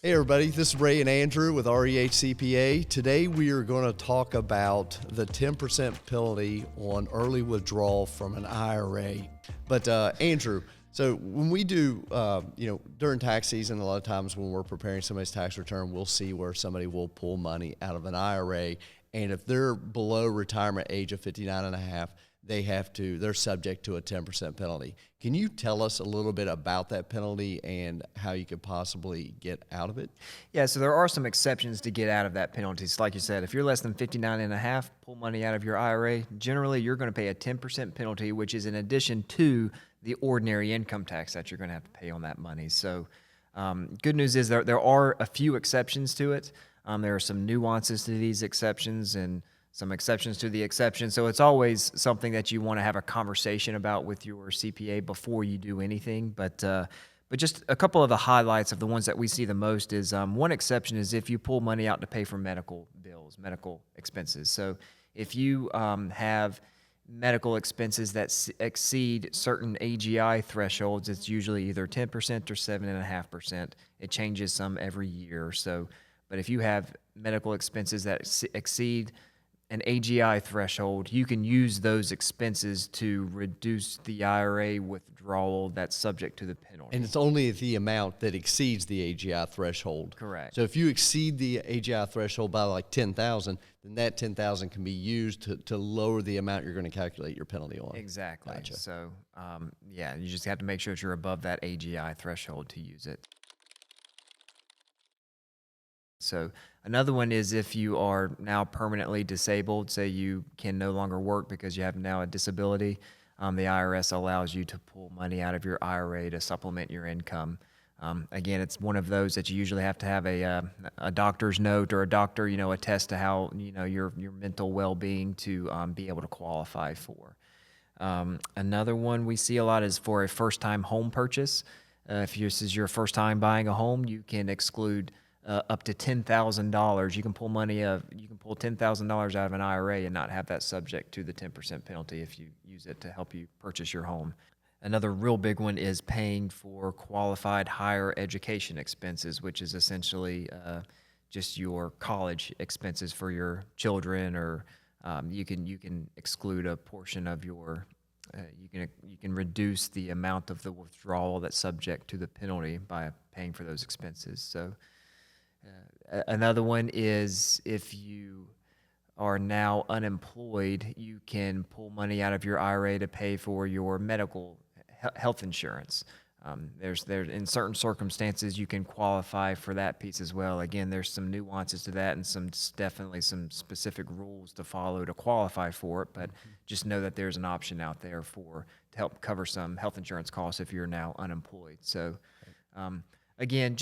Hey everybody, this is Ray and Andrew with REH CPA. Today we are going to talk about the 10% penalty on early withdrawal from an IRA. But Andrew, so when we do, during tax season, a lot of times when we're preparing somebody's tax return, we'll see where somebody will pull money out of an IRA. And if they're below retirement age of 59 and a half, they're subject to a 10% penalty. Can you tell us a little bit about that penalty and how you could possibly get out of it? Yeah, so there are some exceptions to get out of that penalty. So like you said, if you're less than 59 and a half, pull money out of your IRA, generally you're going to pay a 10% penalty, which is in addition to the ordinary income tax that you're going to have to pay on that money. So good news is there are a few exceptions to it. There are some nuances to these exceptions and some exceptions to the exception. So it's always something that you want to have a conversation about with your CPA before you do anything. But just a couple of the highlights of the ones that we see the most is one exception is if you pull money out to pay for medical bills, medical expenses. So if you have medical expenses that exceed certain AGI thresholds, it's usually either 10% or 7.5%. It changes some every year or so. But if you have medical expenses that exceed an AGI threshold, you can use those expenses to reduce the IRA withdrawal that's subject to the penalty. And it's only the amount that exceeds the AGI threshold. Correct. So if you exceed the AGI threshold by like 10,000, then that 10,000 can be used to lower the amount you're going to calculate your penalty on. Exactly. Gotcha. So, you just have to make sure that you're above that AGI threshold to use it. So another one is if you are now permanently disabled, say you can no longer work because you have now a disability, the IRS allows you to pull money out of your IRA to supplement your income. Again, it's one of those that you usually have to have a doctor's note or a doctor, attest to how, your mental well-being to be able to qualify for. Another one we see a lot is for a first-time home purchase. If this is your first time buying a home, you can exclude up to $10,000. You can pull $10,000 out of an IRA and not have that subject to the 10% penalty if you use it to help you purchase your home. Another real big one is paying for qualified higher education expenses, which is essentially just your college expenses for your children, or you can exclude a portion of your. You can reduce the amount of the withdrawal that's subject to the penalty by paying for those expenses. So. Another one is if you are now unemployed, you can pull money out of your IRA to pay for your medical health insurance. There in certain circumstances you can qualify for that piece as well. Again, there's some nuances to that and definitely some specific rules to follow to qualify for it. But just know that there's an option out there to help cover some health insurance costs if you're now unemployed. So again,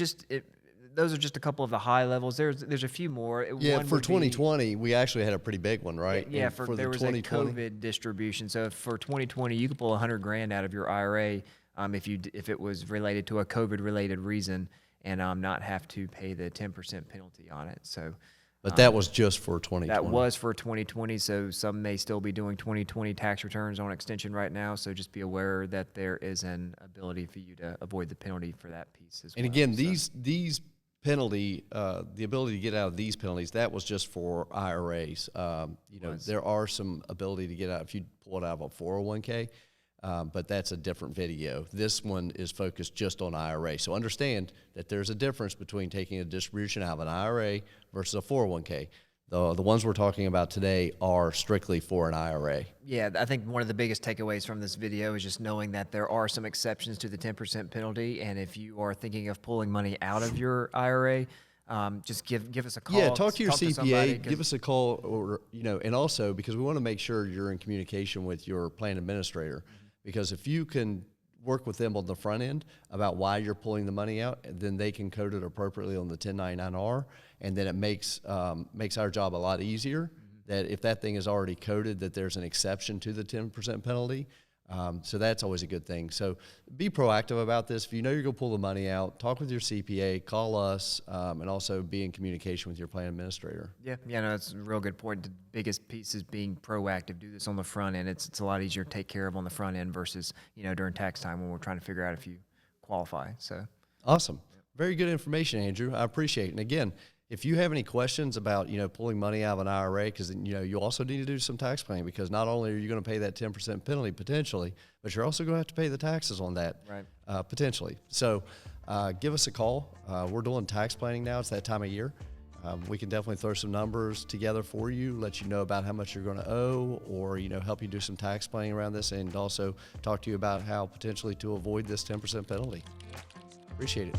those are just a couple of the high levels. There's a few more. Yeah, one for 2020, we actually had a pretty big one, right? Yeah, for there was a COVID distribution. So for 2020, you could pull $100,000 out of your IRA if it was related to a COVID-related reason, and not have to pay the 10% penalty on it. So. But that was just for 2020. That was for 2020, so some may still be doing 2020 tax returns on extension right now, so just be aware that there is an ability for you to avoid the penalty for that piece as well. And again, these penalty, the ability to get out of these penalties, that was just for IRAs. There are some ability to get out if you pull it out of a 401k, but that's a different video. This one is focused just on IRA. So understand that there's a difference between taking a distribution out of an IRA versus a 401k. The ones we're talking about today are strictly for an IRA. Yeah, I think one of the biggest takeaways from this video is just knowing that there are some exceptions to the 10% penalty, and if you are thinking of pulling money out of your IRA, just give us a call. Yeah, talk to your CPA, give us a call, or and also because we want to make sure you're in communication with your plan administrator, because if you can work with them on the front end about why you're pulling the money out, and then they can code it appropriately on the 1099-R, and then it makes our job a lot easier. That if that thing is already coded, that there's an exception to the 10% penalty. So that's always a good thing. So be proactive about this. If you know you're going to pull the money out, talk with your CPA, call us, and also be in communication with your plan administrator. Yeah, that's a real good point. The biggest piece is being proactive. Do this on the front end. It's a lot easier to take care of on the front end versus during tax time when we're trying to figure out if you qualify. So awesome. Very good information, Andrew. I appreciate it. And again, if you have any questions about, pulling money out of an IRA, because, you also need to do some tax planning, because not only are you going to pay that 10% penalty potentially, but you're also going to have to pay the taxes on that potentially. So give us a call. We're doing tax planning now. It's that time of year. We can definitely throw some numbers together for you, let you know about how much you're going to owe, or, help you do some tax planning around this, and also talk to you about how potentially to avoid this 10% penalty. Appreciate it.